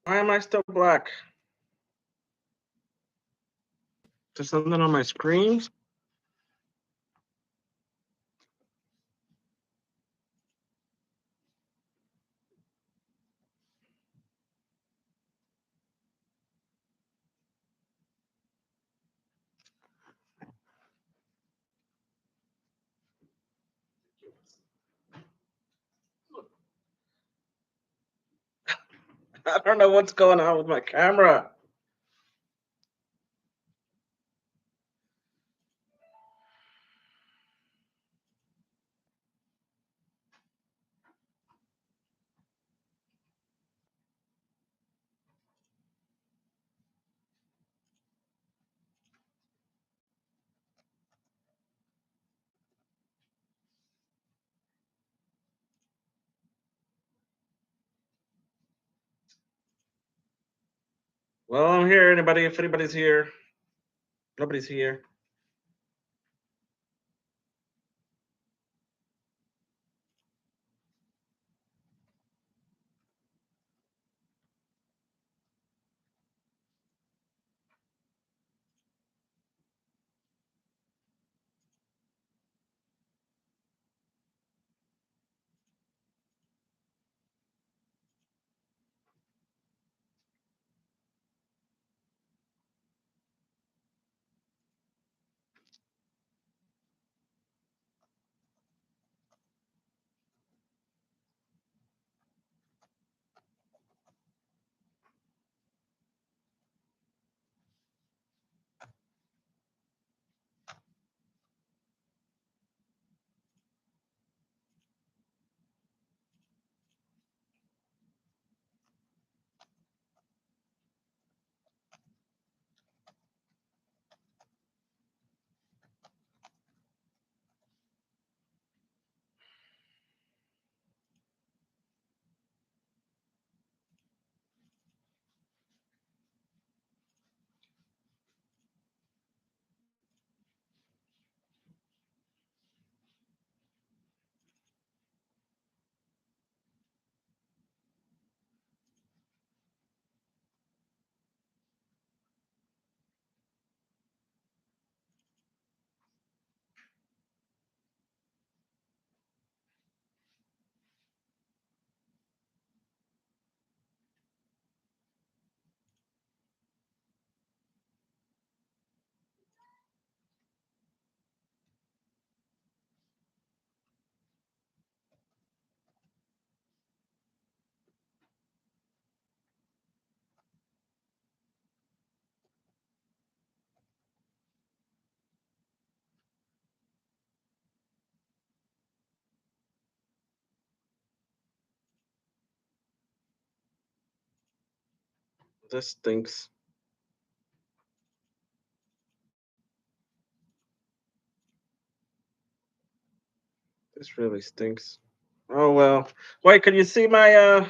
Why am I still black? There's something on my screen? I don't know what's going on with my camera. Well, I'm here. Anybody? If anybody's here, nobody's here. This stinks. This really stinks. Oh well. Wait, can you see my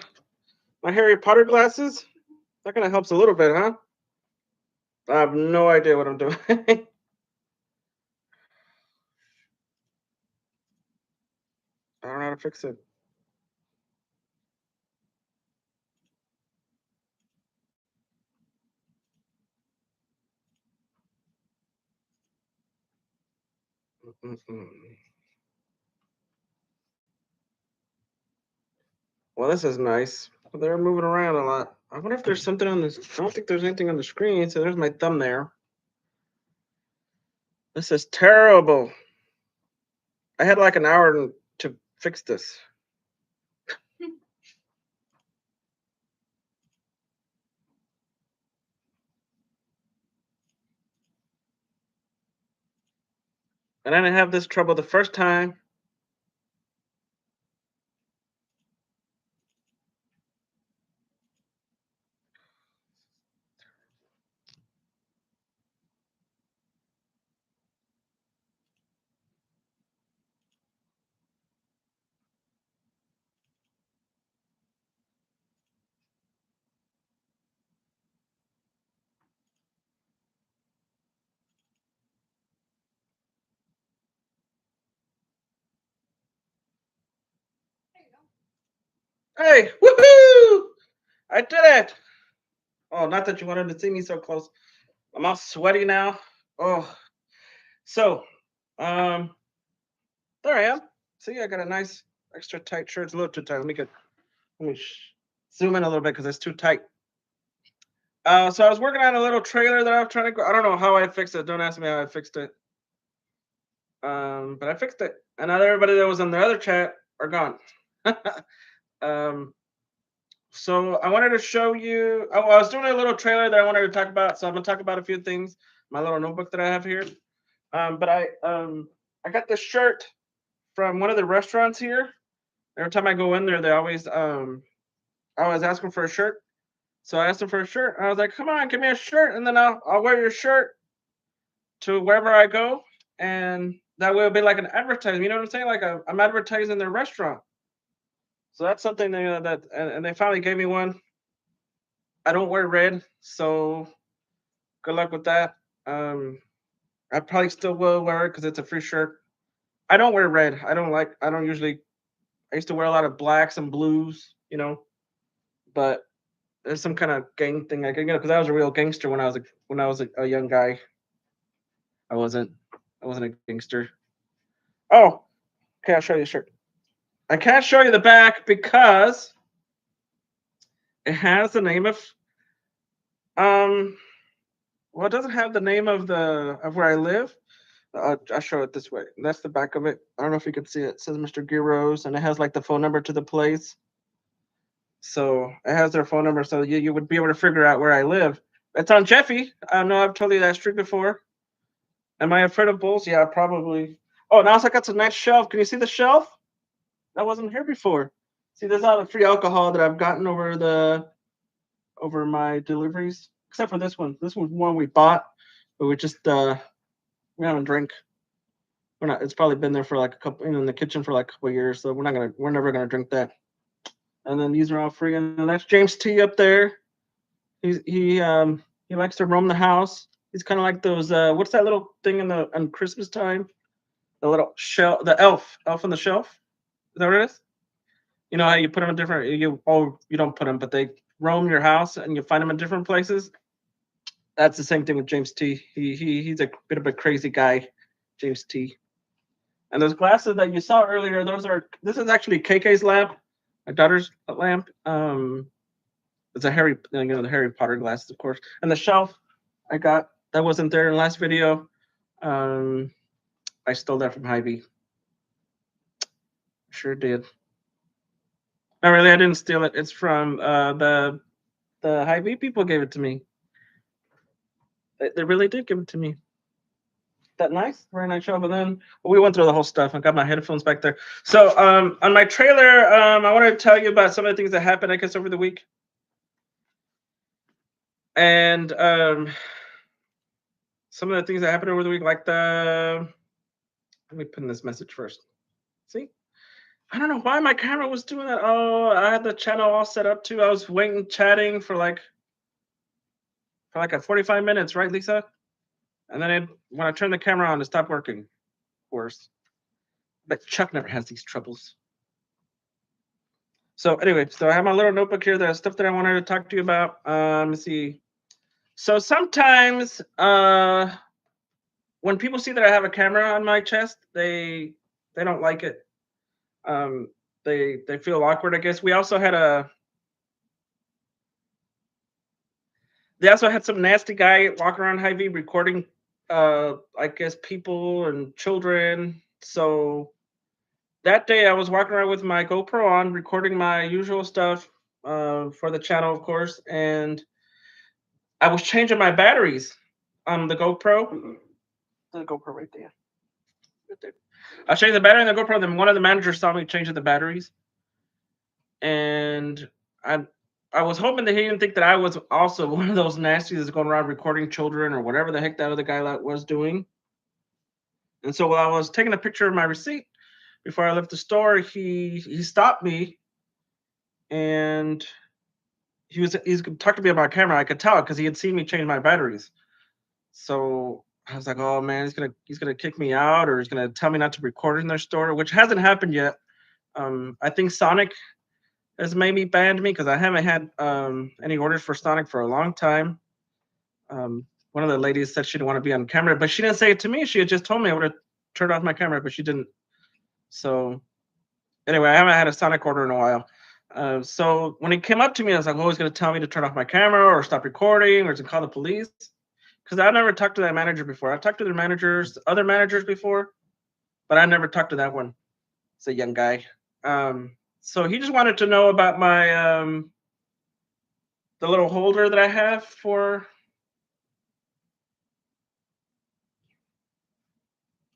Harry Potter glasses? That kind of helps a little bit, huh? I have no idea what I'm doing. I don't know how to fix it. Mm-mm. Well, this is nice. They're moving around a lot. I wonder if there's something on this. I don't think there's anything on the screen. So there's my thumb there. This is terrible. I had like an hour to fix this. And I didn't have this trouble the first time. Hey, woohoo! I did it! Oh, not that you wanted to see me so close. I'm all sweaty now. Oh, so um, there I am. See, I got a nice extra tight shirt. It's a little too tight. Let me zoom in a little bit because it's too tight. So I was working on a little trailer that I'm trying to go. I don't know how I fixed it. Don't ask me how I fixed it. But I fixed it, and now everybody that was in the other chat are gone. um, so I wanted to show you. Oh, I was doing a little trailer that I wanted to talk about. So I'm gonna talk about a few things. My little notebook that I have here. But I got this shirt from one of the restaurants here. Every time I go in there, they always I was asking for a shirt. So I asked him for a shirt. I was like, "Come on, give me a shirt, and then I'll wear your shirt to wherever I go, and that way it'll be like an advertisement. You know what I'm saying? Like I'm advertising their restaurant. So that's something and they finally gave me one. I don't wear red, so good luck with that. Um, I probably still will wear it because it's a free shirt. I don't wear red. I don't usually. I used to wear a lot of blacks and blues, but there's some kind of gang thing I can because I was a real gangster when I was a young guy. I wasn't I wasn't a gangster. Oh, okay, I'll show you the shirt. I can't show you the back because it has the name of um well, it doesn't have the name of the of where I live. I'll show it this way. That's the back of it. I don't know if you can see it. It says Mr. Giros, and it has like the phone number to the place. So it has their phone number, so you would be able to figure out where I live. It's on Jeffy. I know I've told you that street before. Am I afraid of bulls? Yeah, probably. Oh, now I got some nice shelf. Can you see the shelf? That wasn't here before. See, there's all the free alcohol that I've gotten over my deliveries, except for this one. This one's one we bought, but we haven't drank. We're not. It's probably been there for like a couple in the kitchen for like a couple of years, so we're never gonna drink that. And then these are all free, and then that's James T up there. He likes to roam the house. He's kind of like those. What's that little thing on Christmas time? The little shell, the elf on the shelf. Is that what it is? You know how you put them in different. You don't put them, but they roam your house and you find them in different places. That's the same thing with James T. He's a bit of a crazy guy, James T. And those glasses that you saw earlier, this is actually KK's lamp, my daughter's lamp. It's a the Harry Potter glasses, of course. And the shelf I got that wasn't there in the last video. Um, I stole that from Hy-Vee. Sure did. No, really, I didn't steal it. It's from the Hy-Vee people gave it to me. They really did give it to me. That nice, very nice job. And then we went through the whole stuff. I got my headphones back there. So on my trailer, I want to tell you about some of the things that happened, I guess, over the week. And some of the things that happened over the week, like let me put in this message first. See? I don't know why my camera was doing that. Oh, I had the channel all set up too. I was waiting, chatting for like a 45 minutes, right, Lisa? And then when I turned the camera on, it stopped working. Of course. But Chuck never has these troubles. So anyway, so I have my little notebook here. There's stuff that I wanted to talk to you about. Let's see. So sometimes when people see that I have a camera on my chest, they don't like it. They feel awkward, I guess. They also had some nasty guy walking around Hy-Vee recording I guess people and children. So that day I was walking around with my GoPro on, recording my usual stuff for the channel, of course, and I was changing my batteries on the GoPro. The GoPro right there. Right there. I changed the battery on the GoPro, then one of the managers saw me changing the batteries. And I was hoping that he didn't think that I was also one of those nasties that's going around recording children or whatever the heck that other guy was doing. And so while I was taking a picture of my receipt before I left the store, he stopped me and he's talking to me about camera. I could tell because he had seen me change my batteries. So I was like, oh man, he's gonna kick me out or he's gonna tell me not to record in their store, which hasn't happened yet. I think Sonic has maybe banned me because I haven't had any orders for Sonic for a long time. One of the ladies said she didn't want to be on camera, but she didn't say it to me. She had just told me I would have turned off my camera, but she didn't. So anyway, I haven't had a Sonic order in a while. So when he came up to me, I was like, "Oh, he's going to tell me to turn off my camera or stop recording or to call the police." Because I never talked to that manager before. I talked to their managers, other managers before, but I never talked to that one. It's a young guy. So he just wanted to know about my the little holder that I have for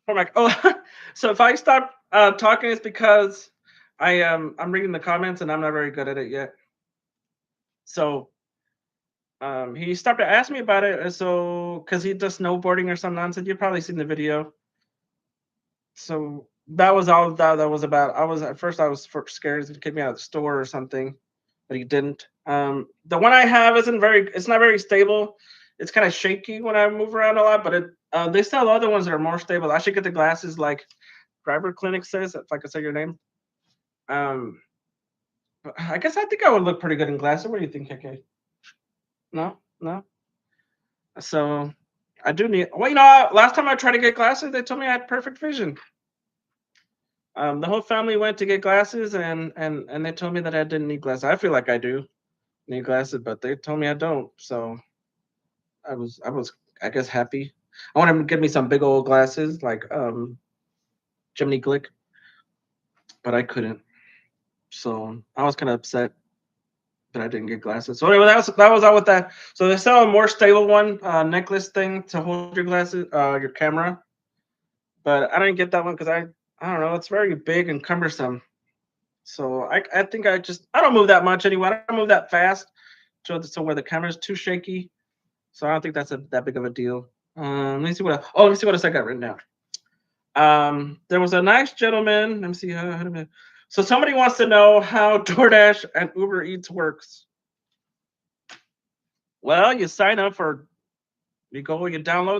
my so if I stop talking, it's because I'm reading the comments and I'm not very good at it yet. So he stopped to ask me about it, so because he does snowboarding or some nonsense. You've probably seen the video. So that was all that was about. I was at first I was scared he's gonna kick me out of the store or something, but he didn't. The one I have isn't very. It's not very stable. It's kind of shaky when I move around a lot, but they sell other ones that are more stable. I should get the glasses like Driver Clinic says, if I could say your name. Um, but I guess I think I would look pretty good in glasses. What do you think, KK? No, no. So I do need. Well, last time I tried to get glasses, they told me I had perfect vision. The whole family went to get glasses, and they told me that I didn't need glasses. I feel like I do need glasses, but they told me I don't. So I was I guess happy. I want them to give me some big old glasses like Jiminy Glick, but I couldn't. So I was kind of upset that I didn't get glasses. So anyway, that was all with that. So they sell a more stable one, necklace thing to hold your glasses, your camera. But I didn't get that one because I don't know, it's very big and cumbersome. So I think I don't move that much anyway. I don't move that fast, so where the camera's too shaky. So I don't think that's that big of a deal. Let me see what else I got written down. There was a nice gentleman. Let me see so somebody wants to know how DoorDash and Uber Eats works. Well, you download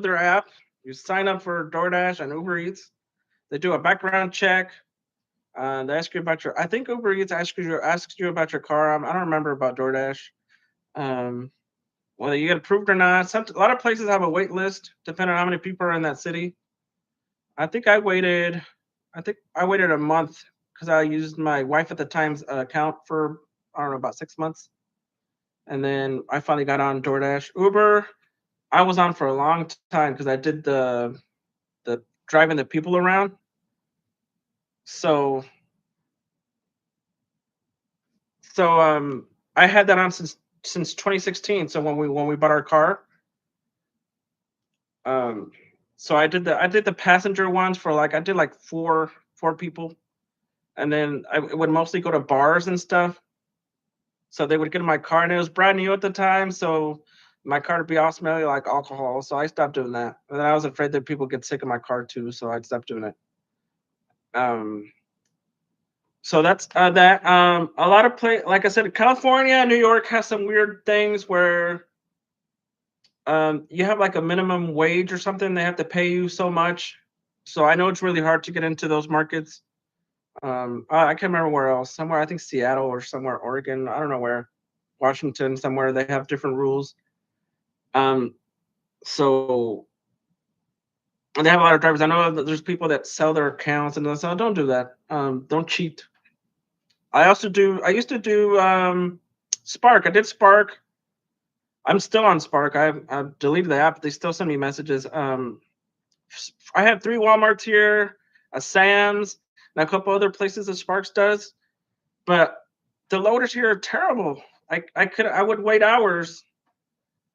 their app, you sign up for DoorDash and Uber Eats. They do a background check. They ask you about I think Uber Eats asks you about your car. I don't remember about DoorDash. Um, whether you get approved or not. A lot of places have a wait list depending on how many people are in that city. I think I waited. I think I waited a month because I used my wife at the time's account for I don't know about 6 months, and then I finally got on DoorDash. Uber, I was on for a long time because I did the driving the people around. So so I had that on since 2016. So when we bought our car, um, so I did the passenger ones for like I did like four people, and then it would mostly go to bars and stuff. So they would get in my car, and it was brand new at the time, so my car would be all smelly like alcohol. So I stopped doing that, and then I was afraid that people get sick in my car too, so I stopped doing it. Um, so that's that. A lot of like I said, California, New York has some weird things where you have like a minimum wage or something. They have to pay you so much. So I know it's really hard to get into those markets. I can't remember where else. Somewhere I think Seattle or somewhere Oregon. I don't know where. Washington somewhere they have different rules. Um, so and they have a lot of drivers. I know that there's people that sell their accounts and they'll say, "Oh, don't do that. Don't cheat." I used to do Spark. I did Spark. I'm still on Spark. I've deleted the app. They still send me messages. I have 3 Walmarts here, a Sam's, and a couple other places that Sparks does. But the loaders here are terrible. I would wait hours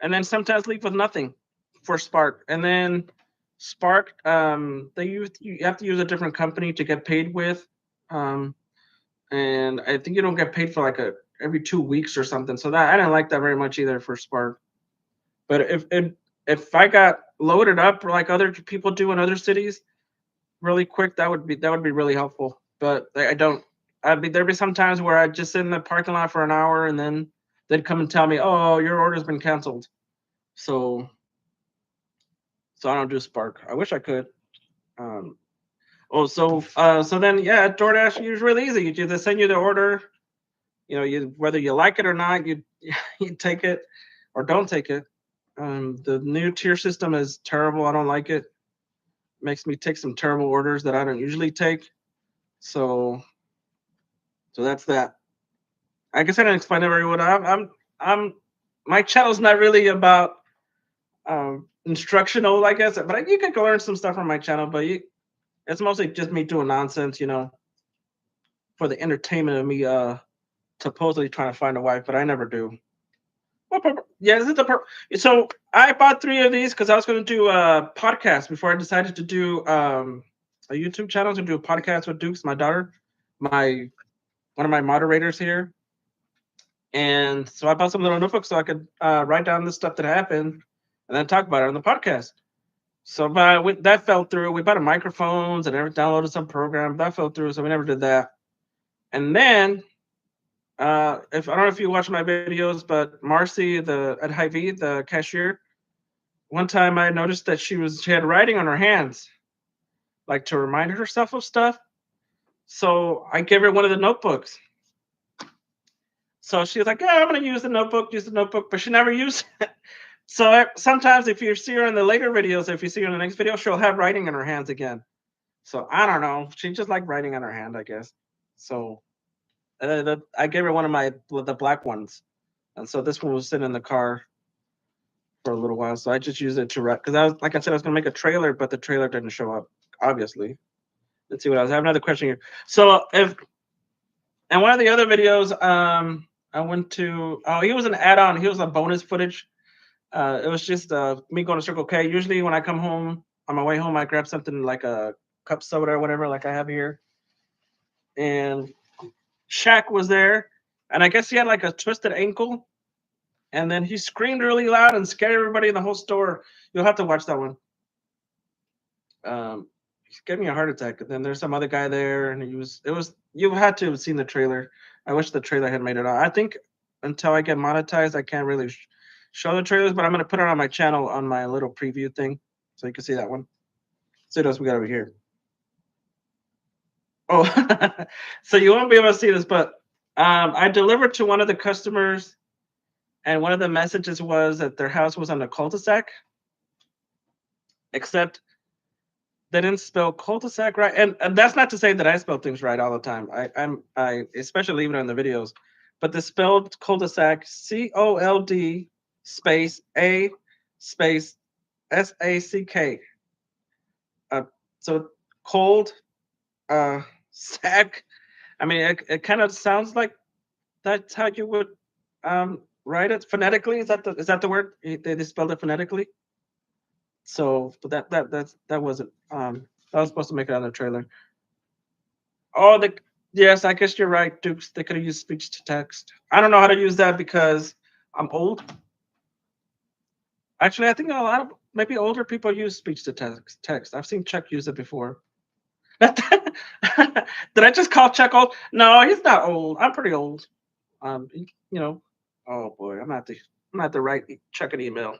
and then sometimes leave with nothing for Spark. And then Spark, you have to use a different company to get paid with. And I think you don't get paid for like every 2 weeks or something. So that I didn't like that very much either for Spark. But if I got loaded up like other people do in other cities really quick, that would be really helpful. But I don't. There'd be some times where I'd just sit in the parking lot for an hour and then they'd come and tell me, "Oh, your order's been canceled." So I don't do Spark. I wish I could. Um, so then yeah, DoorDash is really easy. They send you the order. you whether you like it or not, you you take it or don't take it. The new tier system is terrible. I don't like it. Makes me take some terrible orders that I don't usually take. So so that's that. I guess I didn't explain it very well. I'm my channel's not really about instructional, I guess, but you can learn some stuff from my channel. But it's mostly just me doing nonsense, for the entertainment of me supposedly trying to find a wife, but I never do. Yeah, this is so I bought three of these because I was going to do a podcast before I decided to do a YouTube channel to do a podcast with Dukes, my daughter, my one of my moderators here. And so I bought some little notebooks so I could write down the stuff that happened and then talk about it on the podcast. So that fell through. We bought a microphones and downloaded some program. That fell through, so we never did that. And then, if I don't know if you watch my videos, but Marcy, at Hy-Vee, the cashier, one time I noticed that she had writing on her hands, like to remind herself of stuff. So I gave her one of the notebooks. So she was like, "Yeah, I'm gonna use the notebook," but she never used it. So sometimes, if you see her in the later videos, if you see her in the next video, she'll have writing in her hands again. So I don't know. She just like writing on her hand, I guess. So I gave her one of the black ones, and so this one was sitting in the car for a little while. So I just used it to write because like I said, I was gonna make a trailer, but the trailer didn't show up. Obviously, let's see what else. I have another question here. So if and one of the other videos, I went to. Oh, he was an add-on. He was a bonus footage. It was just me going to Circle K. Usually, when I come home on my way home, I grab something like a cup soda or whatever, like I have here. And Shaq was there, and I guess he had like a twisted ankle, and then he screamed really loud and scared everybody in the whole store. You'll have to watch that one. He gave me a heart attack. And then there's some other guy there, and you had to have seen the trailer. I wish the trailer had made it out. I think until I get monetized, I can't really show the trailers, but I'm gonna put it on my channel on my little preview thing, so you can see that one. See what else we got over here. Oh, so you won't be able to see this, but I delivered to one of the customers, and one of the messages was that their house was on a cul-de-sac, except they didn't spell cul-de-sac right. And that's not to say that I spell things right all the time. I especially even in the videos, but the spelled cul-de-sac COLD space A space SACK. Uh, so cold sack. I mean, it kind of sounds like that's how you would write it phonetically. Is that the word? They spelled it phonetically. So, but that wasn't. That was supposed to make it on the trailer. Oh, yes, I guess you're right, Dukes. They could have used speech to text. I don't know how to use that because I'm old. Actually, I think a lot of maybe older people use speech to text. I've seen Chuck use it before. Did I just call Chuck old? No, he's not old. I'm pretty old. You know. Oh boy, I'm not the right Chuck an email.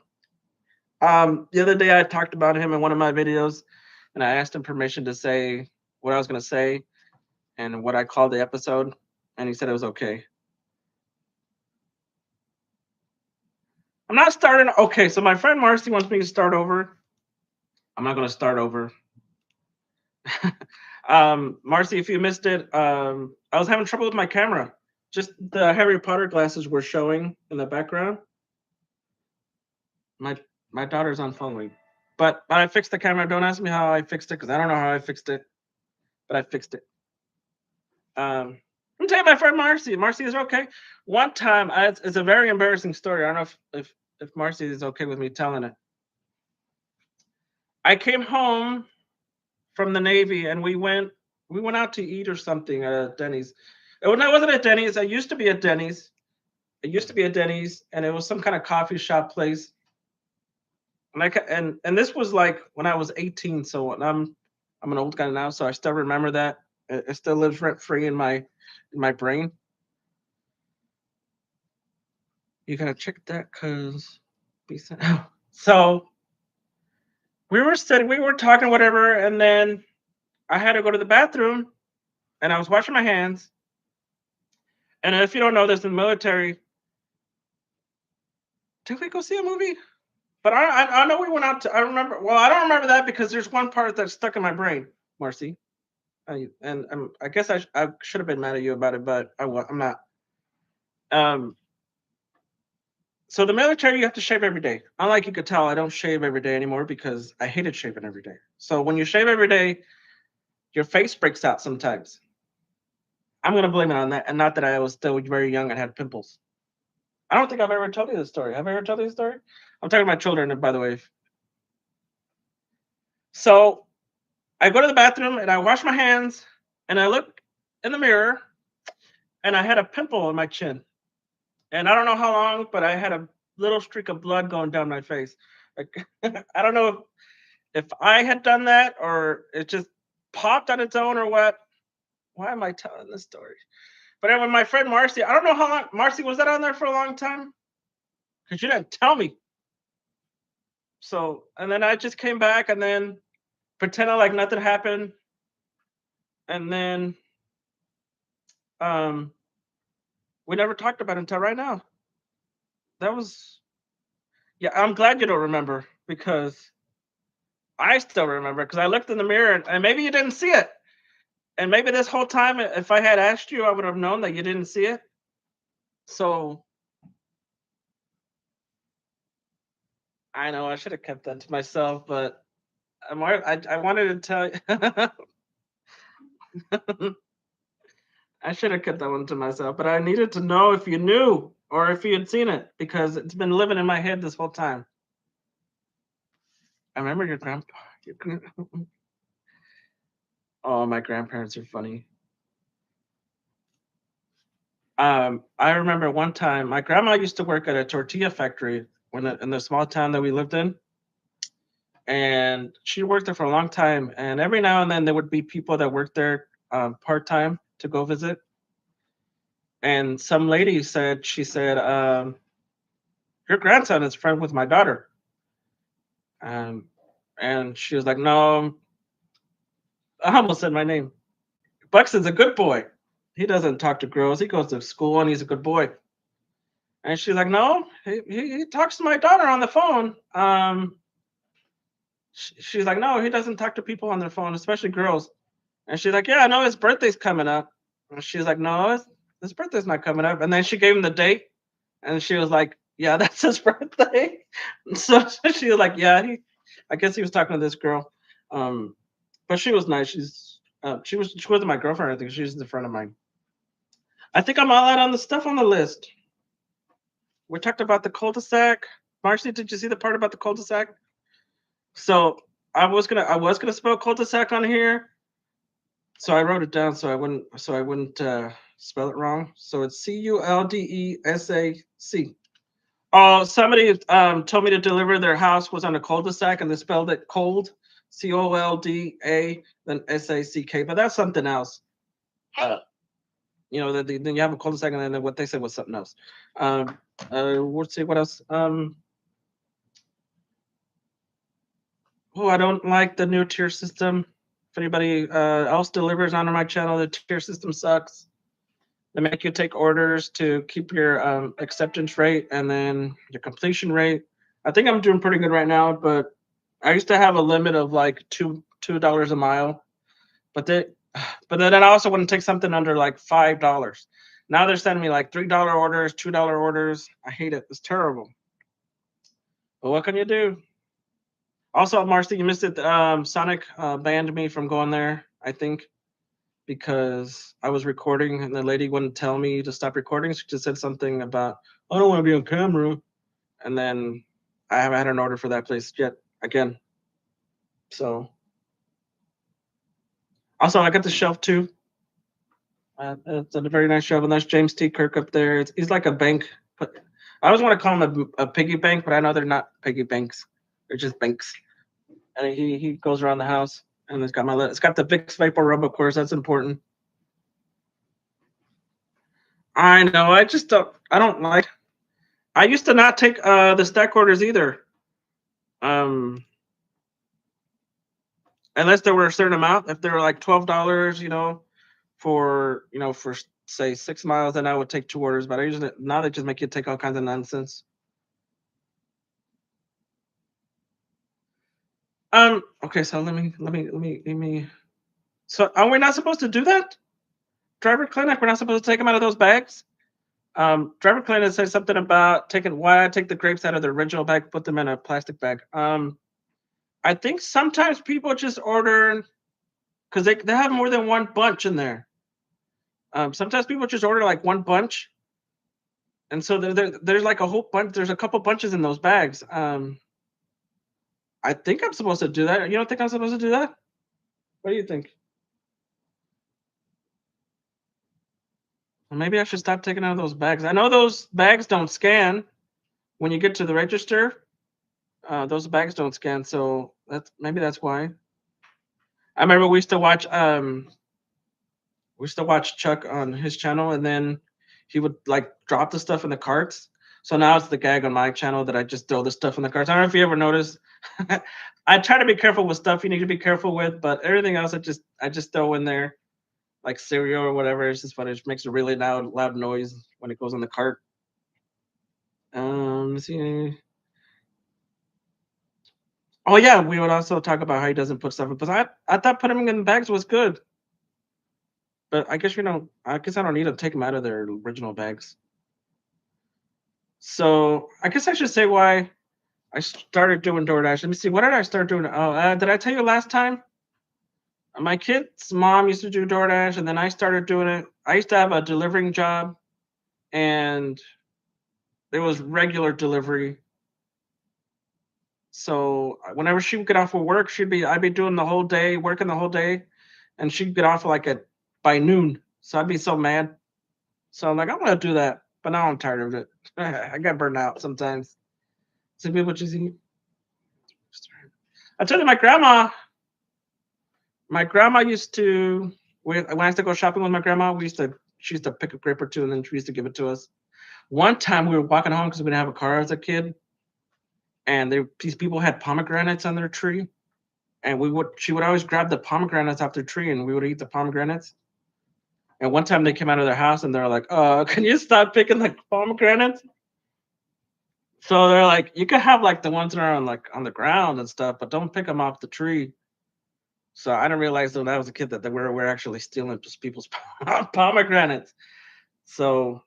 The other day I talked about him in one of my videos, and I asked him permission to say what I was going to say and what I called the episode, and he said it was okay. I'm not starting. Okay, so my friend Marcy wants me to start over. I'm not going to start over. Marcy, if you missed it, I was having trouble with my camera. Just the Harry Potter glasses were showing in the background. My my daughter's on following, but I fixed the camera. Don't ask me how I fixed it because I don't know how I fixed it, but I fixed it. I'm telling my friend Marcy. Marcy is okay. One time, it's a very embarrassing story. I don't know if Marcy is okay with me telling it. I came home from the Navy and we went out to eat or something at Denny's. It wasn't at Denny's. I used to be at Denny's. It used to be at Denny's, and it was some kind of coffee shop place. And this was like when I was 18. So I'm an old guy now, so I still remember that. It still lives rent free in my brain. You gotta check that because so we were talking whatever, and then I had to go to the bathroom, and I was washing my hands, And if you don't know this in the military, did we go see a movie? But I know we went out to. I remember. Well, I don't remember that because there's one part that's stuck in my brain, Marcy. I guess I should have been mad at you about it, but I'm not. Um, so the military, you have to shave every day. Unlike you could tell, I don't shave every day anymore because I hated shaving every day. So when you shave every day, your face breaks out sometimes. I'm gonna blame it on that, and not that I was still very young and had pimples. I don't think I've ever told you this story. Have I ever told you this story? I'm talking to my children, by the way. So I go to the bathroom and I wash my hands, and I look in the mirror, and I had a pimple on my chin. And I don't know how long, but I had a little streak of blood going down my face. Like I don't know if I had done that or it just popped on its own or what. Why am I telling this story? But anyway, my friend Marcy, I don't know how long. Marcy, was that on there for a long time? Because you didn't tell me. So, and then I just came back and then pretended like nothing happened. And then um, we never talked about it until right now. That was, yeah, I'm glad you don't remember because I still remember because I looked in the mirror and maybe you didn't see it. And maybe this whole time, if I had asked you, I would have known that you didn't see it. So I know I should have kept that to myself, but I wanted to tell you. I should have kept that one to myself, but I needed to know if you knew or if you had seen it because it's been living in my head this whole time. I remember your grandpa. Oh, my grandparents are funny. I remember one time my grandma used to work at a tortilla factory in the small town that we lived in, and she worked there for a long time. And every now and then there would be people that worked there part time to go visit. And some lady said, she said, "Your grandson is friend with my daughter." Um, and she was like, "No," I almost said my name. Buxton's a good boy. He doesn't talk to girls. He goes to school and he's a good boy. And she's like, "No, he talks to my daughter on the phone." She's like, "No, he doesn't talk to people on their phone, especially girls." And she's like, "Yeah, I know his birthday's coming up." And she's like, "No, his birthday's not coming up." And then she gave him the date, and she was like, "Yeah, that's his birthday." So she was like, "Yeah, I guess he was talking to this girl." Um, but she was nice. She wasn't my girlfriend. I think she was a friend of mine. I think I'm all out on the stuff on the list. We talked about the cul-de-sac. Marcy, did you see the part about the cul-de-sac? So I was gonna spell cul-de-sac on here, so I wrote it down so I wouldn't spell it wrong. So it's Culdesac. Oh, somebody told me to deliver their house was on a cul-de-sac and they spelled it cold, Colda, then Sack. But that's something else. Uh, then you have a cul-de-sac and then what they said was something else. Let's see what else. Oh, I don't like the new tier system. If anybody else delivers onto my channel, the tier system sucks. They make you take orders to keep your acceptance rate and then your completion rate. I think I'm doing pretty good right now, but I used to have a limit of like $2 a mile, but they, but then I also wouldn't take something under like $5. Now they're sending me like $3 orders, $2 orders. I hate it. It's terrible. But what can you do? Also, Marcy, you missed it. Sonic banned me from going there, I think, because I was recording and the lady wouldn't tell me to stop recording. She just said something about, I don't want to be on camera. And then I haven't had an order for that place yet again. So, also, I got the shelf too. It's a very nice shelf, and that's James T. Kirk up there. He's like a bank. But I always want to call him a piggy bank, but I know they're not piggy banks. They're just banks. And he goes around the house, and it's got the Vicks Vapor Rub, of course. That's important. I know. I don't like. I used to not take the stack orders either. Um, unless there were a certain amount. If they were like $12, for say 6 miles, then I would take 2 orders. But I usually now they just make you take all kinds of nonsense. Okay, so let me. So are we not supposed to do that? Driver clinic, we're not supposed to take them out of those bags. Driver clinic said something about taking why I take the grapes out of the original bag, put them in a plastic bag. I think sometimes people just order because they have more than one bunch in there. Sometimes people just order like one bunch, and so there's like a whole bunch. There's a couple bunches in those bags. I think I'm supposed to do that. You don't think I'm supposed to do that? What do you think? Well, maybe I should stop taking out those bags. I know those bags don't scan when you get to the register. Those bags don't scan, so that's why. I remember we used to watch Chuck on his channel, and then he would like drop the stuff in the carts. So now it's the gag on my channel that I just throw the stuff in the carts. I don't know if you ever noticed. I try to be careful with stuff you need to be careful with, but everything else I just throw in there like cereal or whatever. It's just funny. It makes a really loud noise when it goes in the cart. Let's see. Oh yeah, we would also talk about how he doesn't put stuff in. But I thought putting them in bags was good, but I guess you know I guess I don't need to take them out of their original bags. So I guess I should say why I started doing DoorDash. Let me see. What did I start doing? Oh, did I tell you last time? My kid's mom used to do DoorDash, and then I started doing it. I used to have a delivering job, and it was regular delivery. So whenever she would get off of work, I'd be doing the whole day, working the whole day, and she'd get off like at by noon. So I'd be so mad. So I'm like, I'm gonna do that, but now I'm tired of it. I got burned out sometimes. Some people just eat. I told you my grandma used to when I used to go shopping with my grandma, she used to pick a grape or two and then she used to give it to us. One time we were walking home because we didn't have a car as a kid, and these people had pomegranates on their tree, and she would always grab the pomegranates off their tree and we would eat the pomegranates. And one time they came out of their house and they're like, can you stop picking the pomegranates? So they're like, you can have like the ones that are on the ground and stuff, but don't pick them off the tree. So I didn't realize when I was a kid that we're actually stealing just people's pomegranates. So,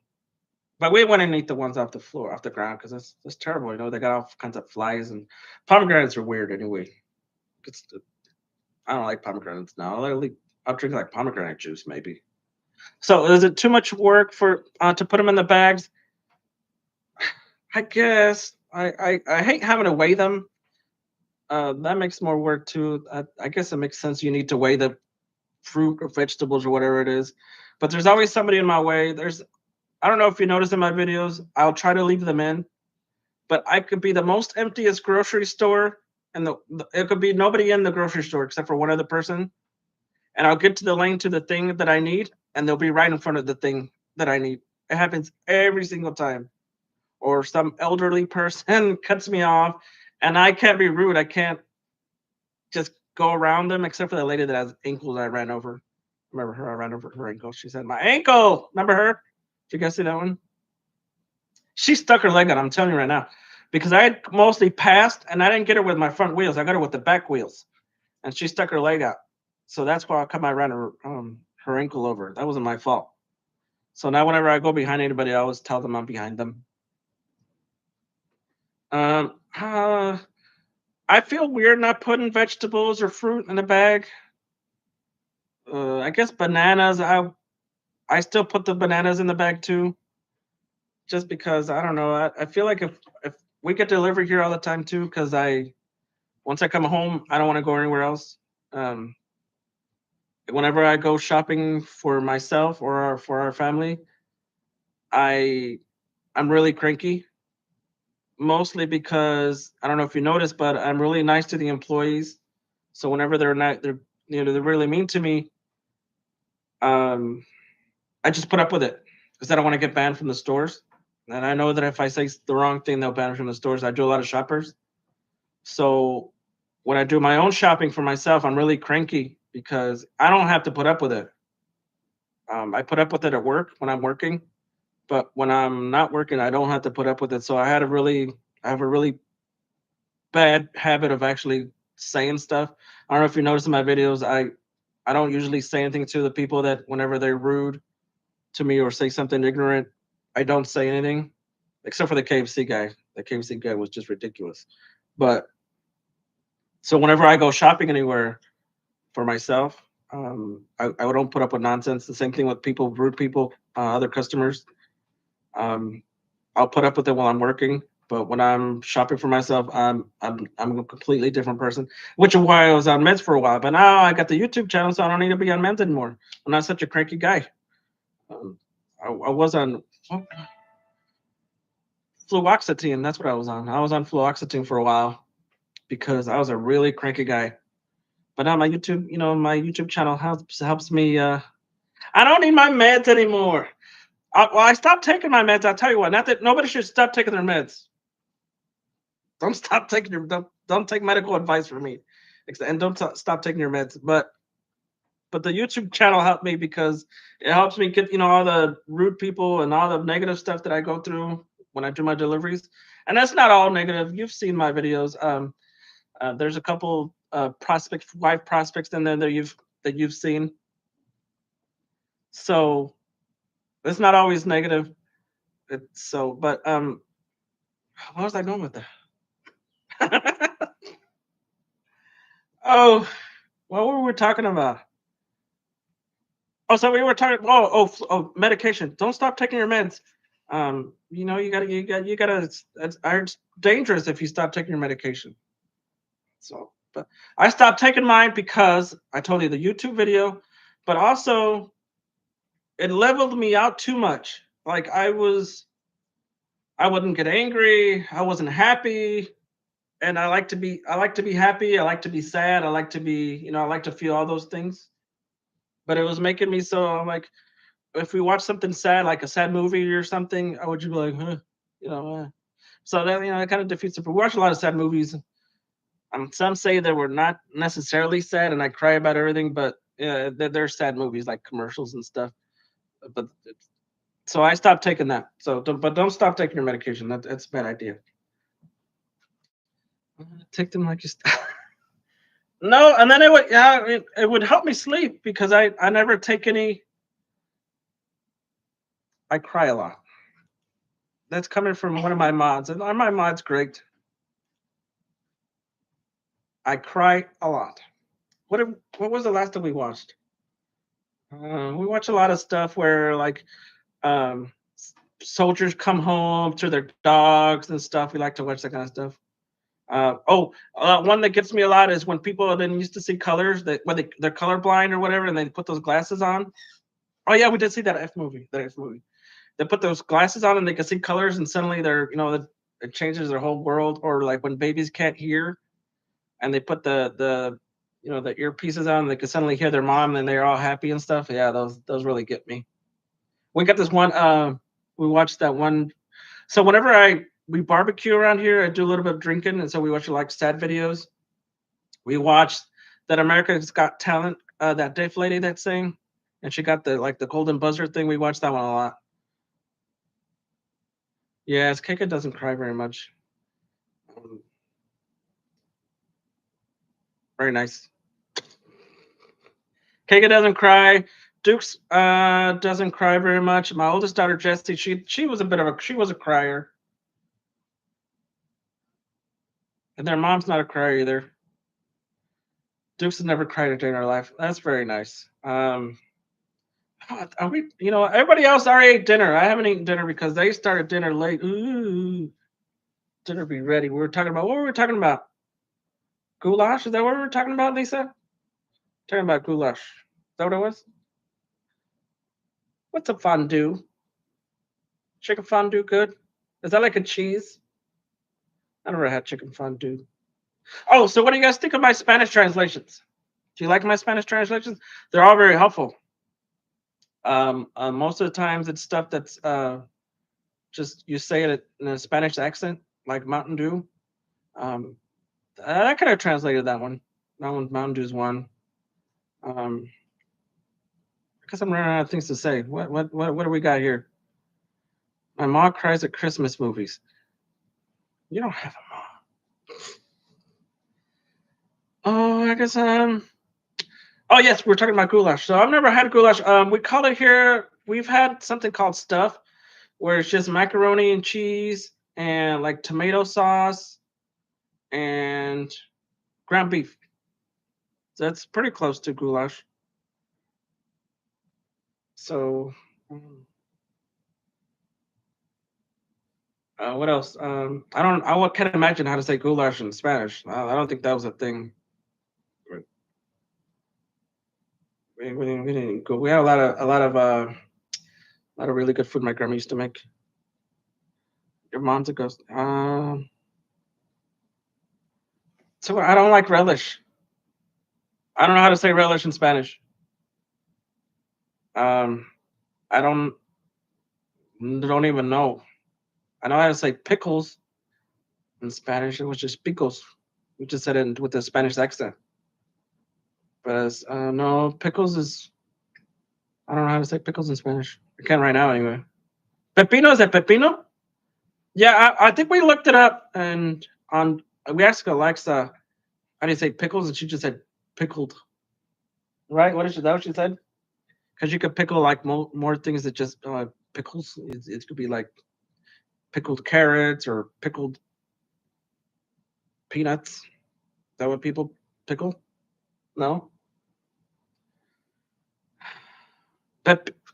but we wouldn't eat the ones off the floor, off the ground, because that's terrible. You know, they got all kinds of flies, and pomegranates are weird anyway. It's, I don't like pomegranates now. I'll drink like pomegranate juice maybe. So is it too much work for to put them in the bags? I guess I hate having to weigh them. That makes more work too. I guess it makes sense. You need to weigh the fruit or vegetables or whatever it is. But there's always somebody in my way. I don't know if you notice in my videos, I'll try to leave them in, but I could be the most emptiest grocery store, and it could be nobody in the grocery store except for one other person. And I'll get to the lane to the thing that I need, and they'll be right in front of the thing that I need. It happens every single time. Or some elderly person cuts me off, and I can't be rude. I can't just go around them, except for the lady that has ankles I ran over. Remember her? I ran over her ankle. She said, "My ankle." Remember her? Did you guys see that one? She stuck her leg out. I'm telling you right now, because I had mostly passed, and I didn't get her with my front wheels. I got her with the back wheels, and she stuck her leg out. So that's why I ran her ankle over. That wasn't my fault. So now whenever I go behind anybody, I always tell them I'm behind them. Um, uh, I feel weird not putting vegetables or fruit in a bag. I guess bananas. I still put the bananas in the bag too, just because I don't know. I feel like if we get delivery here all the time too, because once I come home, I don't want to go anywhere else. Um, Whenever I go shopping for myself or for our family, I I'm really cranky. Mostly because I don't know if you noticed, but I'm really nice to the employees. So whenever they're really mean to me, um, I just put up with it because I don't want to get banned from the stores. And I know that if I say the wrong thing, they'll ban me from the stores. I do a lot of shoppers. So when I do my own shopping for myself, I'm really cranky because I don't have to put up with it. I put up with it at work when I'm working, but when I'm not working, I don't have to put up with it. So I have a really bad habit of actually saying stuff. I don't know if you notice in my videos, I don't usually say anything to the people that whenever they're rude to me or say something ignorant, I don't say anything except for the KFC guy. The KFC guy was just ridiculous. But so whenever I go shopping anywhere for myself, I don't put up with nonsense. The same thing with people, rude people, other customers. Um, I'll put up with it while I'm working, but when I'm shopping for myself, I'm a completely different person. Which is why I was on meds for a while. But now I got the YouTube channel, so I don't need to be on meds anymore. I'm not such a cranky guy. Um, I was on fluoxetine. That's what I was on. I was on fluoxetine for a while because I was a really cranky guy. But now my YouTube, my YouTube channel helps me. I don't need my meds anymore. Well, I stopped taking my meds. I'll tell you what. Not that nobody should stop taking their meds. Don't stop taking your don't take medical advice from me, and don't stop taking your meds. But the YouTube channel helped me because it helps me get all the rude people and all the negative stuff that I go through when I do my deliveries. And that's not all negative. You've seen my videos. There's a couple prospects, wife prospects in there that you've seen. So it's not always negative. But what was I going with that? Oh, what were we talking about? Oh, so we were talking. Oh, medication. Don't stop taking your meds. You gotta. It's dangerous if you stop taking your medication. So, but I stopped taking mine because I told you the YouTube video, but also it leveled me out too much. Like I wouldn't get angry. I wasn't happy, and I like to be happy. I like to be sad. I like to be, I like to feel all those things. But it was making me so I'm like, if we watch something sad, like a sad movie or something, I would just be like, huh, you know. So that it kind of defeats it. We watch a lot of sad movies. Some say that we're not necessarily sad, and I cry about everything, but yeah, they're sad movies like commercials and stuff. But so I stopped taking that. But don't stop taking your medication. That's a bad idea. Take them like you. No, and then it would help me sleep because I never take any. I cry a lot. That's coming from one of my mods, and my mod's great. I cry a lot. What was the last time we watched? We watch a lot of stuff where like um, soldiers come home to their dogs and stuff. We like to watch that kind of stuff. One that gets me a lot is when people didn't used to see colors that when they're colorblind or whatever, and they put those glasses on. Oh yeah, we did see that F movie. That F movie. They put those glasses on and they can see colors, and suddenly it changes their whole world. Or like when babies can't hear, and they put the earpieces on, and they can suddenly hear their mom, and they're all happy and stuff. Yeah, those really get me. We got this one. We watched that one. So whenever we barbecue around here, I do a little bit of drinking, and so we watch like sad videos. We watched that America's Got Talent, that deaf lady that sang, and she got the golden buzzer thing. We watched that one a lot. Yes, Keka doesn't cry very much. Um, Very nice. Keka doesn't cry. Dukes doesn't cry very much. My oldest daughter Jessie, she was she was a crier, and their mom's not a crier either. Dukes has never cried a day in her life. That's very nice. Are we? Everybody else already ate dinner. I haven't eaten dinner because they started dinner late. Ooh, dinner be ready. We were talking about what were we talking about? Goulash? Is that what we were talking about, Lisa? Talking about goulash. Is that what it was? What's a fondue? Chicken fondue good? Is that like a cheese? I never had chicken fondue. Oh, so what do you guys think of my Spanish translations? Do you like my Spanish translations? They're all very helpful. Most of the times it's stuff that's just you say it in a Spanish accent, like Mountain Dew. Um, I could have translated that one. That one, Mountain Dew's one. Um, Guess I'm running out of things to say. What do we got here? My mom cries at Christmas movies. You don't have a mom. Oh, I guess Oh yes, we're talking about goulash. So I've never had goulash. We call it here. We've had something called stuff, where it's just macaroni and cheese and like tomato sauce and ground beef. So that's pretty close to goulash. So, um, what else? I don't. Can't imagine how to say goulash in Spanish. I don't think that was a thing. But we didn't go. We had a lot of really good food my grandma used to make. Your mom's a ghost. So I don't like relish. I don't know how to say relish in Spanish. Um, I don't even know. I know how to say pickles in Spanish. It was just pickles. We just said it with the Spanish accent. But no, pickles is. I don't know how to say pickles in Spanish. I can't right now anyway. Pepino, is that pepino? Yeah, I think we looked it up and on we asked Alexa how do you say pickles, and she just said pickled. Right? What is that? What she said? Because you could pickle like more things that just pickles. It could be like pickled carrots or pickled peanuts. Is that what people pickle? No.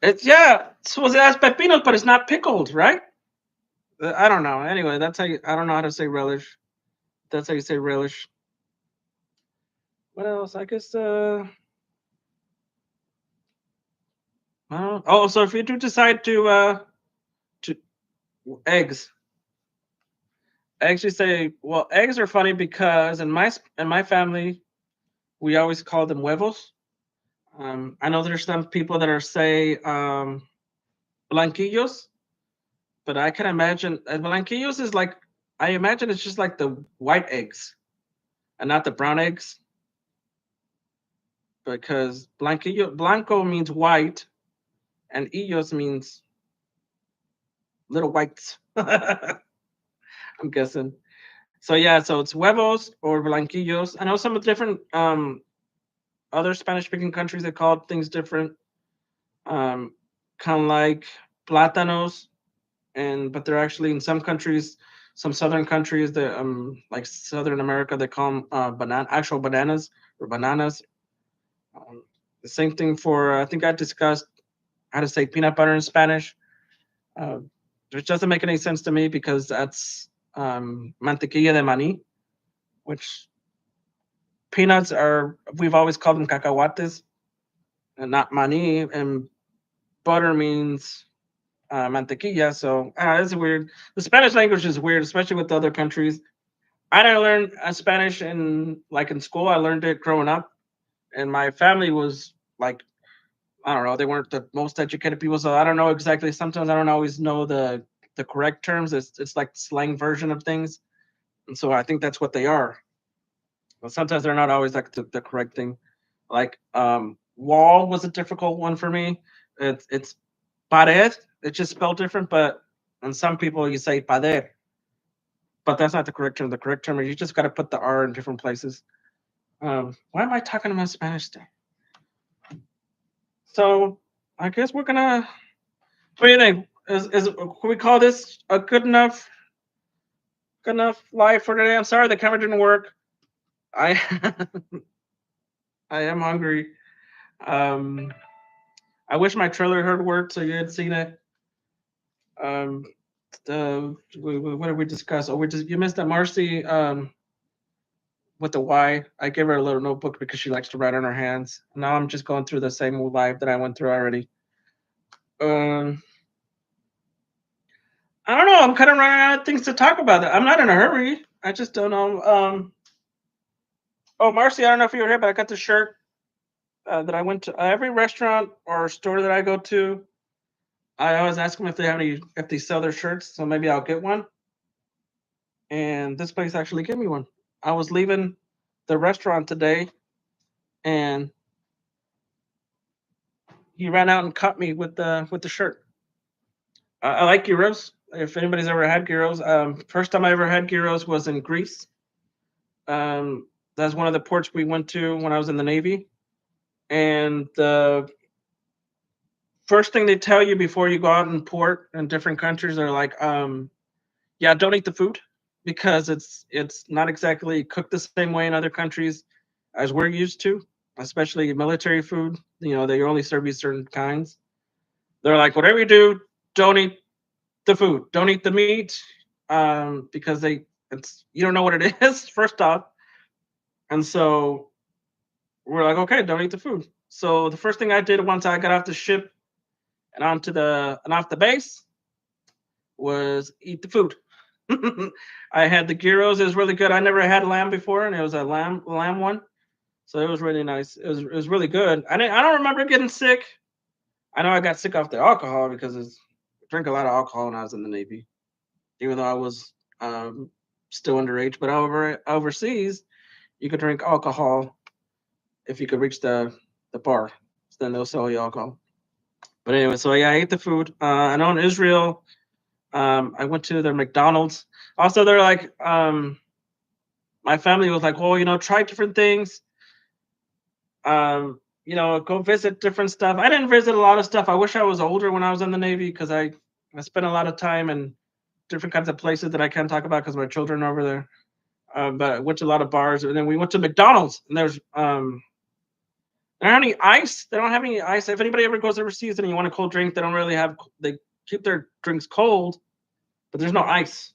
It's yeah. So that's pepinos, but it's not pickled, right? I don't know. Anyway, that's how I don't know how to say relish. That's how you say relish. What else? I guess. I don't know. Oh, so if you do decide to eggs, eggs, you say well, eggs are funny because in my family we always call them huevos. I know there's some people that are say blanquillos, but I can imagine blanquillos is like I imagine it's just like the white eggs and not the brown eggs because blanco means white and illos means little whites. I'm guessing. So yeah, so it's huevos or blanquillos. I know some of different other Spanish speaking countries they call things different. Um, kind of like plátanos, and but they're actually in some countries, some southern countries that like Southern America, they call them actual bananas or bananas. The same thing for I think I discussed how to say peanut butter in Spanish, uh, which doesn't make any sense to me because that's mantequilla de maní, which peanuts are we've always called them cacahuates and not maní, and butter means mantequilla. So it's weird. The Spanish language is weird, especially with other countries. I didn't learn Spanish in school. I learned it growing up, and my family was like I don't know. They weren't the most educated people, so I don't know exactly. Sometimes I don't always know the correct terms. It's like slang version of things, and so I think that's what they are. But sometimes they're not always like the correct thing. Like wall was a difficult one for me. It's pared. It's just spelled different, but and some people you say pader, but that's not the correct term. The correct term is you just got to put the R in different places. Why am I talking about Spanish today? So I guess we're gonna. What do you think? Is can we call this a good enough live for today? I'm sorry the camera didn't work. I I am hungry. Um, I wish my trailer had worked so you had seen it. Um, what did we discuss? Oh, we just you missed that Marcy with the Y. I gave her a little notebook because she likes to write on her hands. Now I'm just going through the same live that I went through already. Um, I don't know. I'm kind of running out of things to talk about. I'm not in a hurry. I just don't know. Oh, Marcy, I don't know if you were here, but I got the shirt that I went to every restaurant or store that I go to. I always ask them if they have any, if they sell their shirts. So maybe I'll get one. And this place actually gave me one. I was leaving the restaurant today, and he ran out and caught me with the shirt. I like gyros. If anybody's ever had gyros, first time I ever had gyros was in Greece. That's one of the ports we went to when I was in the Navy. And the first thing they tell you before you go out in port in different countries, they're like, yeah, don't eat the food because it's not exactly cooked the same way in other countries as we're used to, especially military food. You know, they only serve you certain kinds. They're like, whatever you do, don't eat the food, don't eat the meat, because it's you don't know what it is first off, and so we're like, okay, don't eat the food. So the first thing I did once I got off the ship and off the base was eat the food. I had the gyros. It was really good. I never had lamb before, and it was a lamb one, so it was really nice. It was really good. I don't remember getting sick. I know I got sick off the alcohol because I drank a lot of alcohol when I was in the Navy, even though I was still underage. But overseas, you could drink alcohol if you could reach the bar. So then they'll sell you alcohol. But anyway, so yeah, I ate the food. I know in Israel, I went to their McDonald's. Also, they're like, my family was like, well, try different things. Go visit different stuff. I didn't visit a lot of stuff. I wish I was older when I was in the Navy because I spent a lot of time in different kinds of places that I can't talk about because my children are over there. But I went to a lot of bars, and then we went to McDonald's, and there aren't any ice. They don't have any ice. If anybody ever goes overseas and you want a cold drink, they don't really have. They keep their drinks cold, but there's no ice,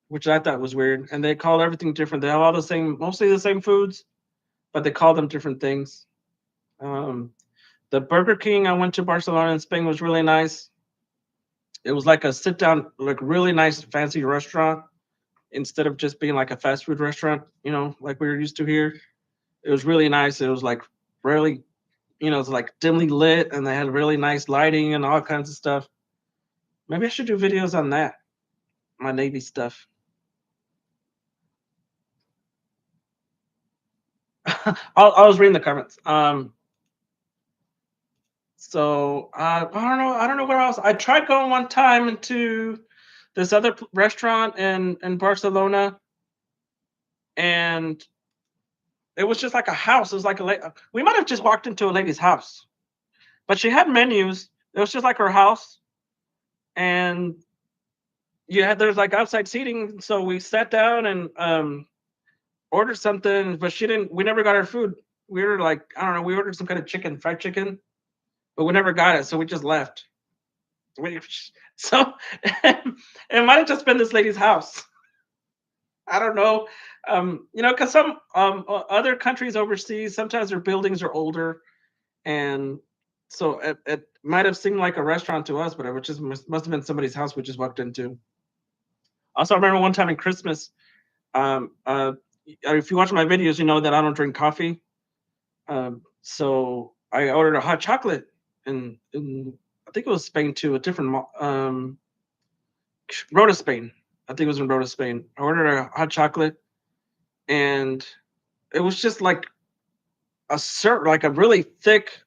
which I thought was weird. And they call everything different. They have all the same, mostly the same foods, but they call them different things. Um, the Burger King I went to Barcelona in Spain was really nice. It was like a sit down, like really nice, fancy restaurant instead of just being like a fast food restaurant, like we were used to here. It was really nice. It was like really, it's like dimly lit and they had really nice lighting and all kinds of stuff. Maybe I should do videos on that, my Navy stuff. I was reading the comments. So I don't know where else. I tried going one time into this other restaurant in Barcelona, and it was just like a house. It was like we might have just walked into a lady's house, but she had menus. It was just like her house, and there's like outside seating. So we sat down and ordered something, but she didn't. We never got our food. We were like, I don't know. We ordered some kind of fried chicken, but we never got it, so we just left. So it might have just been this lady's house. I don't know. Because some other countries overseas, sometimes their buildings are older, and so it might have seemed like a restaurant to us, but it just must have been somebody's house we just walked into. Also, I remember one time in Christmas. If you watch my videos, you know that I don't drink coffee. So I ordered a hot chocolate, and I think it was Spain too, a different Rota, Spain. I think it was in Rota, Spain. I ordered a hot chocolate, and it was just like like a really thick.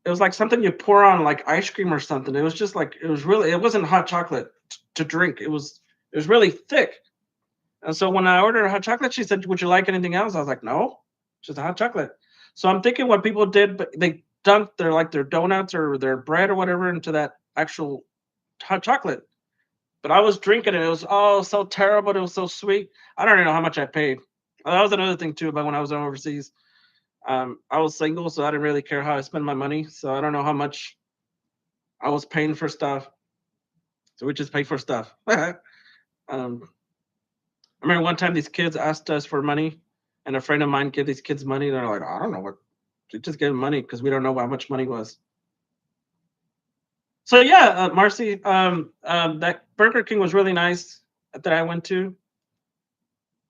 It was like something you pour on like ice cream or something. It was just like it wasn't hot chocolate to drink. It was really thick. And so when I ordered a hot chocolate, she said, "Would you like anything else?" I was like, "No, just a hot chocolate." So I'm thinking what people did, but they dunked their donuts or their bread or whatever into that actual hot chocolate. But I was drinking it. It was so terrible. It was so sweet. I don't even know how much I paid. That was another thing too. About when I was overseas, I was single, so I didn't really care how I spent my money. So I don't know how much I was paying for stuff. So we just paid for stuff. um, I remember one time these kids asked us for money, and a friend of mine gave these kids money. They're like, I don't know what. They just gave them money because we don't know how much money was. So yeah, Marcy, that Burger King was really nice that I went to.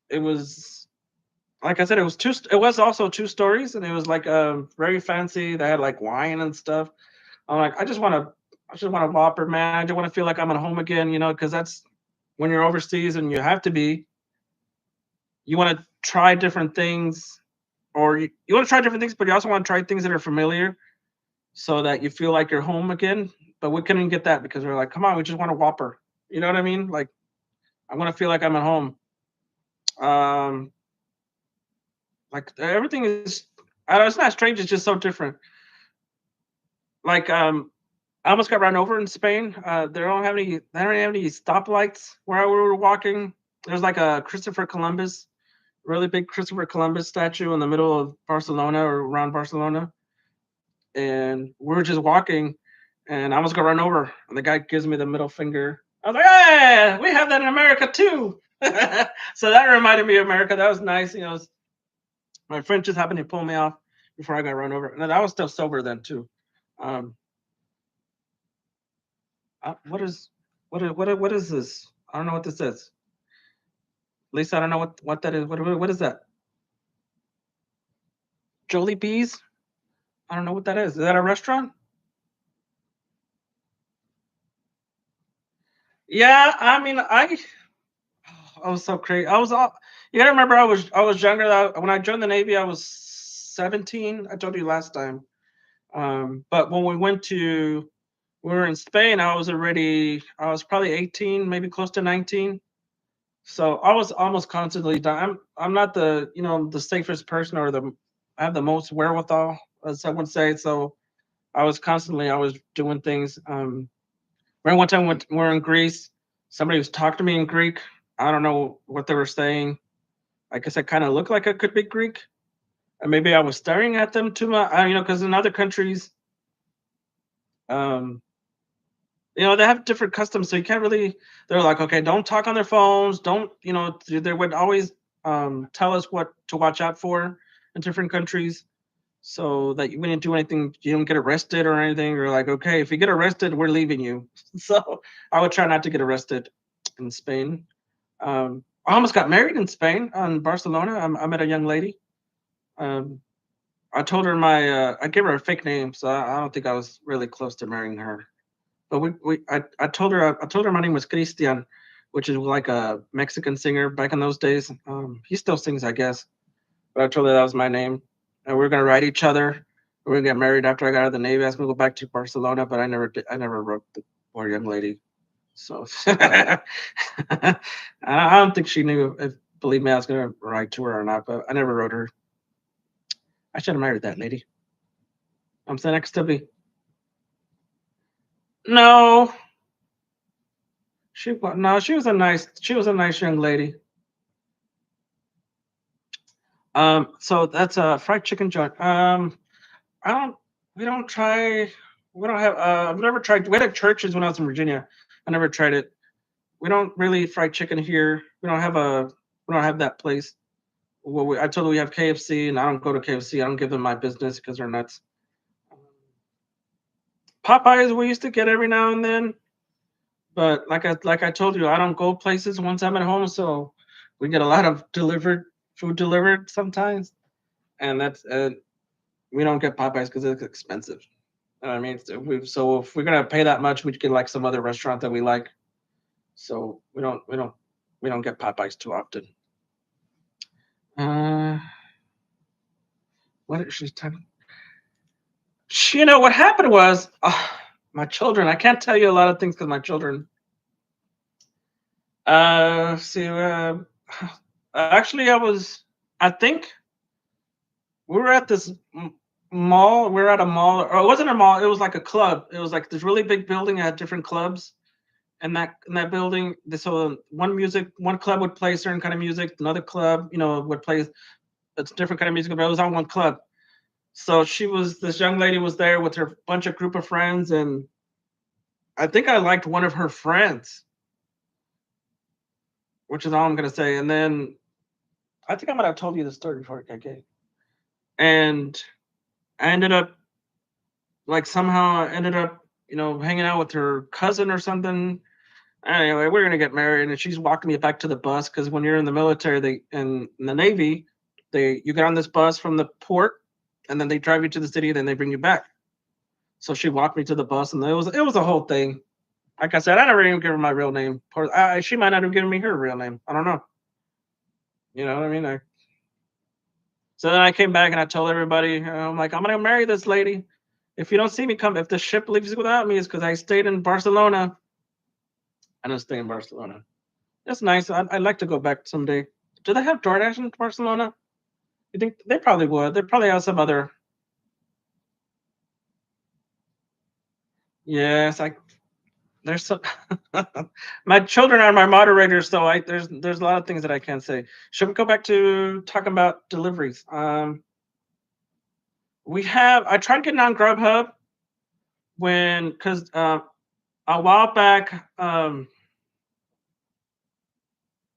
It was like I said, it was two. It was also 2 stories, and it was like very fancy. They had like wine and stuff. I'm like, I just want a Whopper, man. I just want to feel like I'm at home again, because that's when you're overseas and you have to be. You want to try different things, or you want to try different things, but you also want to try things that are familiar. so that you feel like you're home again. But we couldn't get that because we're like, come on, we just want a Whopper. You know what I mean? Like, I want to feel like I'm at home. Um, like everything is, I don't know, it's not strange. It's just so different. Like, I almost got run over in Spain. They don't have any stoplights where we were walking. There's like a Christopher Columbus, really big Christopher Columbus statue in the middle of Barcelona or around Barcelona. And we were just walking, and I almost got run over. And the guy gives me the middle finger. I was like, "Hey, we have that in America too." So that reminded me of America. That was nice. My friend just happened to pull me off before I got run over. And I was still sober then too. Um, what is this? I don't know what this is. Lisa, I don't know what that is. What is that? Jolie Bees? I don't know what that is. Is that a restaurant? Yeah, I mean, I was so crazy. I was all you gotta remember I was younger. When I joined the Navy, I was 17. I told you last time. But when we were in Spain, I was probably 18, maybe close to 19. So I was almost constantly dying. I'm not the safest person or I have the most wherewithal, as I would say. So I was doing things. Remember one time when we were in Greece, somebody was talking to me in Greek. I don't know what they were saying. I guess I kind of looked like I could be Greek, and maybe I was staring at them too much. Because in other countries, um, they have different customs, so you can't really. They're like, okay, don't talk on their phones. Don't, they would always tell us what to watch out for in different countries, so that we didn't do anything. You don't get arrested or anything. Or like, okay, if you get arrested, we're leaving you. So I would try not to get arrested in Spain. I almost got married in Spain, in Barcelona. I met a young lady. Um, I told her I gave her a fake name, so I don't think I was really close to marrying her. But I told her my name was Christian, which is like a Mexican singer back in those days. He still sings, I guess. But I told her that was my name, and we are gonna write each other. We are gonna get married after I got out of the Navy. I was gonna go back to Barcelona, but I never did. I never wrote the poor young lady. So I don't think she knew if believe me I was gonna write to her or not. But I never wrote her. I should have married that lady. I'm saying next to me. No, no, she was a nice young lady. So that's a fried chicken joint. I don't we don't try we don't have I've never tried we had churches when I was in Virginia. I never tried it. We don't really eat fried chicken here. We don't have that place. Well, I told her we have KFC, and I don't go to KFC. I don't give them my business because they're nuts. Popeyes we used to get every now and then, but like I told you, I don't go places once I'm at home, so we get a lot of delivered food delivered sometimes, and we don't get Popeyes because it's expensive. You know what I mean, so if we're gonna pay that much, we'd get like some other restaurant that we like. So we don't get Popeyes too often. Uh, what is she talking? What happened was my children. I can't tell you a lot of things because my children. See, actually, I think we were at this mall. We were at a mall, or it wasn't a mall. It was like a club. It was like this really big building that had different clubs, and that building. So one club would play certain kind of music. Another club, would play a different kind of music. But it was on one club. So this young lady was there with her bunch of group of friends, and I think I liked one of her friends, which is all I'm gonna say. And then I think I might have told you the story before I gave. And I ended up somehow I ended up, hanging out with her cousin or something. Anyway, we're gonna get married, and she's walking me back to the bus because when you're in the military, in the Navy, you get on this bus from the port, and then they drive you to the city, then they bring you back. So she walked me to the bus, and it was a whole thing. Like I said, I never even give her my real name. She might not have given me her real name. I don't know. You know what I mean? So then I came back and I told everybody, I'm like, I'm gonna marry this lady. If you don't see me come, if the ship leaves without me, it's because I stayed in Barcelona. I don't stay in Barcelona. That's nice. I'd like to go back someday. Do they have DoorDash in Barcelona? You think they probably would? They probably have some other. Yes, I there's some. My children are my moderators, so I there's a lot of things that I can't say. Should we go back to talking about deliveries? We have. I tried getting on Grubhub when because a while back,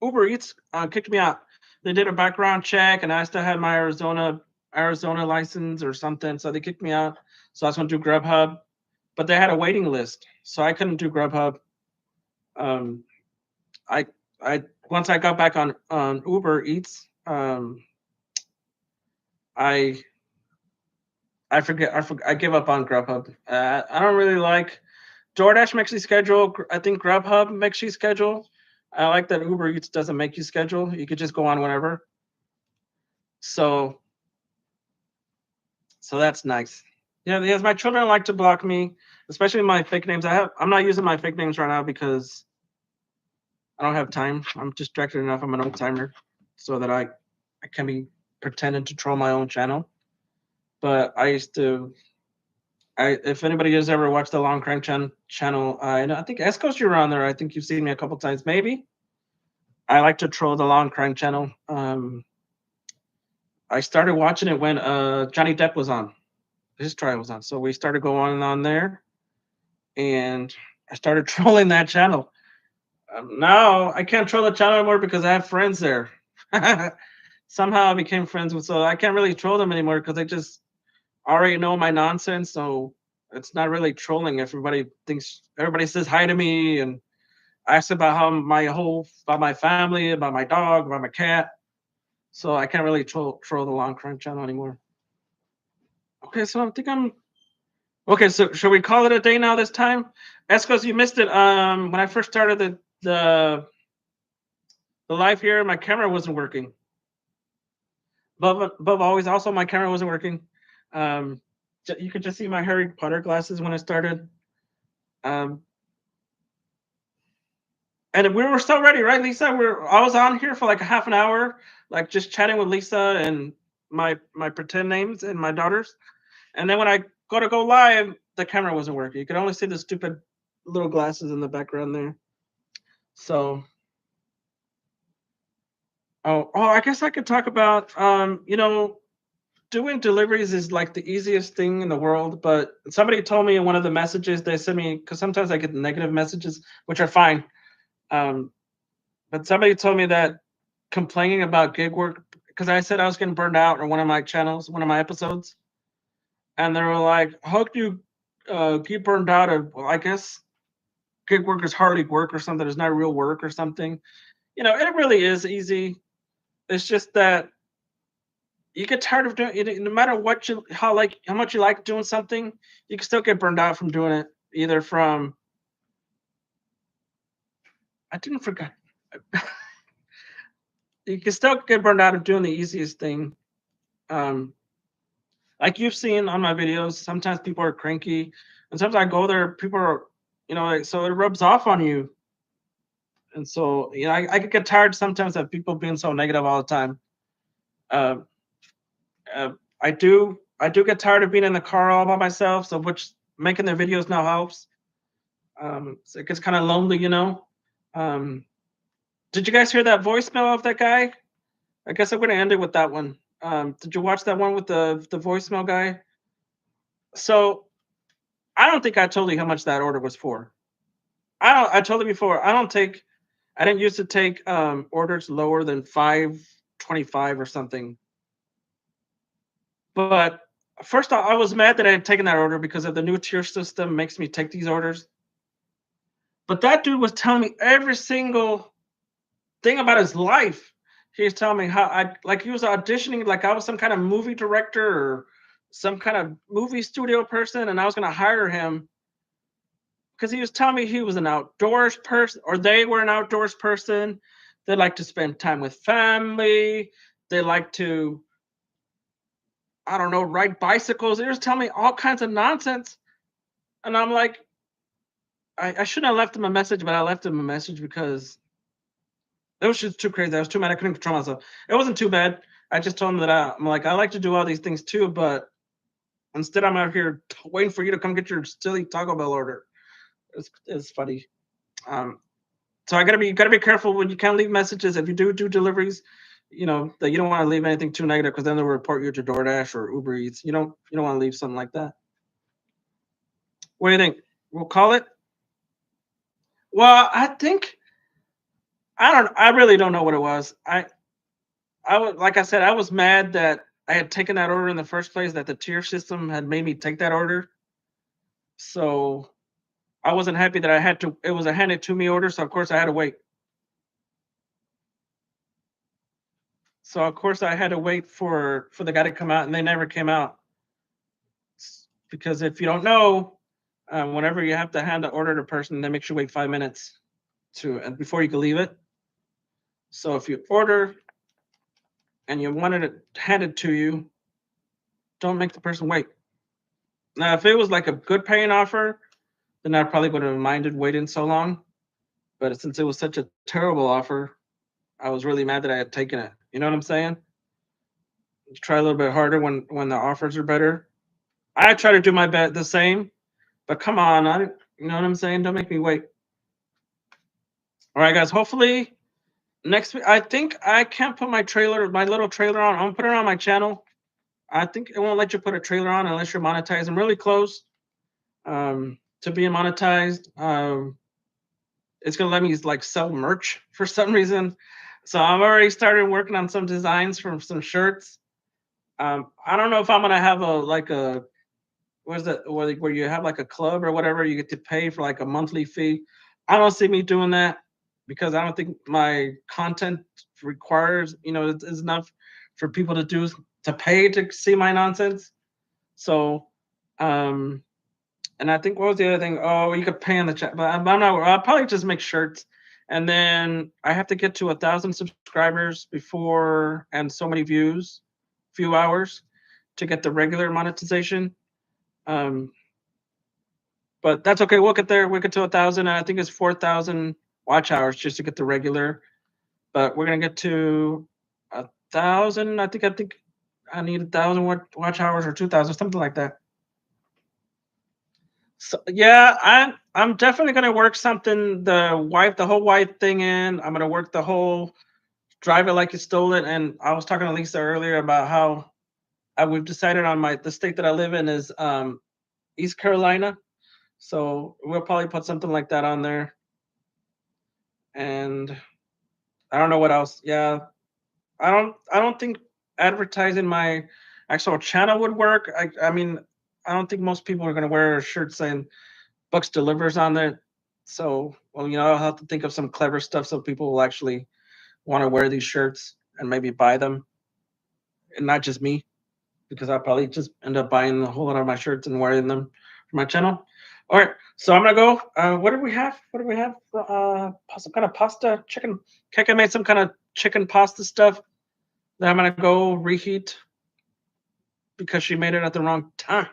Uber Eats kicked me out. They did a background check, and I still had my Arizona license or something, so they kicked me out. So I was going to do Grubhub, but they had a waiting list, so I couldn't do Grubhub. Um, I I once I got back on Uber Eats, I I give up on Grubhub. I don't really like DoorDash makes you schedule. I think Grubhub makes you schedule. I like that Uber Eats doesn't make you schedule. You could just go on whenever. So that's nice. Yeah, because my children like to block me, especially my fake names. I'm not using my fake names right now because I don't have time. I'm distracted enough. I'm an old timer, so that I can be pretending to troll my own channel. But I used to. I if anybody has ever watched the Long Crime channel, I think Esco's you're on there. I think you've seen me a couple times, maybe. I like to troll the Long Crime channel. I started watching it when Johnny Depp was on. His trial was on, so we started going on there, and I started trolling that channel. Now I can't troll the channel anymore because I have friends there. Somehow I became friends with, so I can't really troll them anymore because they just already know my nonsense. So it's not really trolling. Everybody says hi to me and asks about about my family, about my dog, about my cat. So I can't really troll the Long Crime channel anymore. Okay, so I think I'm okay. So should we call it a day now this time? Escos, you missed it. When I first started the live here, my camera wasn't working. Above always, also my camera wasn't working. Um, you could just see my Harry Potter glasses when I started. Um, and we were still ready, right, Lisa? I was on here for like a half an hour, like just chatting with Lisa and my pretend names and my daughters. And then when I go live, the camera wasn't working. You could only see the stupid little glasses in the background there. So, I guess I could talk about, doing deliveries is like the easiest thing in the world. But somebody told me in one of the messages they sent me, because sometimes I get negative messages, which are fine. Um, but somebody told me that complaining about gig work, because I said I was getting burned out on one of my channels, one of my episodes, and they were like, "How do you get burned out?" Well, I guess gig work is hardly work or something. It's not real work or something. It really is easy. It's just that you get tired of doing it. No matter how much you like doing something, you can still get burned out from doing it. Either from I didn't forget. You can still get burned out of doing the easiest thing. Um, like you've seen on my videos, sometimes people are cranky, and sometimes I go there, people are, like, so it rubs off on you. And so, I could get tired sometimes of people being so negative all the time. Uh, uh, I do get tired of being in the car all by myself, so which making the videos now helps. So it gets kind of lonely. Um, did you guys hear that voicemail of that guy? I guess I'm gonna end it with that one. Did you watch that one with the voicemail guy? So I don't think I told you how much that order was for. I told you before. I didn't used to take orders lower than 525 or something. But first off, I was mad that I had taken that order because of the new tier system makes me take these orders. But that dude was telling me every single thing about his life. He was telling me how he was auditioning like I was some kind of movie director or some kind of movie studio person, and I was gonna hire him because he was telling me he was an outdoors person, or they were an outdoors person. They like to spend time with family. They like to I don't know, ride bicycles. They just tell me all kinds of nonsense. And I'm like, I shouldn't have left him a message, but I left him a message because it was just too crazy. I was too mad. I couldn't control myself. It wasn't too bad. I just told him that I'm like, I like to do all these things too, but instead I'm out here waiting for you to come get your silly Taco Bell order. It's funny. Um, so I gotta be careful when you can't leave messages. If you do deliveries, that you don't want to leave anything too negative because then they'll report you to DoorDash or Uber Eats. You don't want to leave something like that. What do you think? We'll call it. Well, I think I don't. I really don't know what it was. I was like I said, I was mad that I had taken that order in the first place. That the tier system had made me take that order. So I wasn't happy that I had to. It was a handed to me order, so of course I had to wait. So of course I had to wait for the guy to come out, and they never came out. Because if you don't know, whenever you have to hand the order to a person, they make you wait 5 minutes before you can leave it. So if you order and you wanted it handed to you, don't make the person wait. Now, if it was like a good paying offer, then I probably would have minded waiting so long. But since it was such a terrible offer, I was really mad that I had taken it. You know what I'm saying? Try a little bit harder when the offers are better. I try to do my bet the same, but come on, you know what I'm saying? Don't make me wait. All right, guys. Hopefully next week. I think I can't put my little trailer on. I'm gonna put it on my channel. I think it won't let you put a trailer on unless you're monetized. I'm really close to being monetized. It's gonna let me like sell merch for some reason. So I'm already started working on some designs from some shirts. I don't know if I'm gonna have a what is that where you have like a club or whatever, you get to pay for like a monthly fee. I don't see me doing that because I don't think my content requires, is enough for people to pay to see my nonsense. So um and I think what was the other thing? Oh, you could pay in the chat, but I'm not. I'll probably just make shirts, and then I have to get to 1,000 subscribers before and so many views, few hours, to get the regular monetization. Um, but that's okay. We'll get there. We'll get to 1,000. And I think it's 4,000 watch hours just to get the regular. But we're gonna get to 1,000. I think I need 1,000 watch hours or 2,000, something like that. So yeah, I'm definitely gonna work something the whole wife thing in. I'm gonna work the whole drive it like you stole it. And I was talking to Lisa earlier about how we've decided on the state that I live in is East Carolina. So we'll probably put something like that on there. And I don't know what else. Yeah, I don't think advertising my actual channel would work. I mean, I don't think most people are gonna wear a shirt saying Bucks delivers on there. So, well, I'll have to think of some clever stuff so people will actually want to wear these shirts and maybe buy them, and not just me, because I'll probably just end up buying a whole lot of my shirts and wearing them for my channel. All right, so I'm gonna go. What do we have? What do we have? Some kind of pasta, chicken. Keka made some kind of chicken pasta stuff that I'm gonna go reheat because she made it at the wrong time.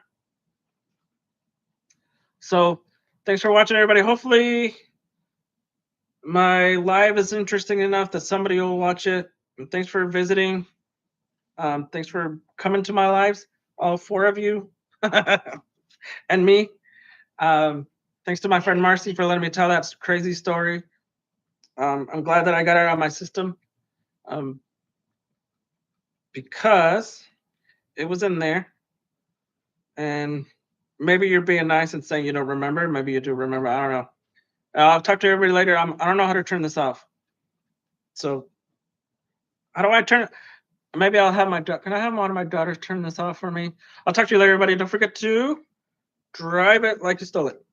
So, thanks for watching, everybody. Hopefully, my live is interesting enough that somebody will watch it. And thanks for visiting. Thanks for coming to my lives, all four of you, and me. Thanks to my friend Marcy for letting me tell that crazy story. I'm glad that I got it out of my system because it was in there. And maybe you're being nice and saying you don't remember. Maybe you do remember. I don't know. I'll talk to everybody later. I don't know how to turn this off. So how do I turn it? Maybe I'll have can I have one of my daughters turn this off for me? I'll talk to you later, everybody. Don't forget to drive it like you stole it.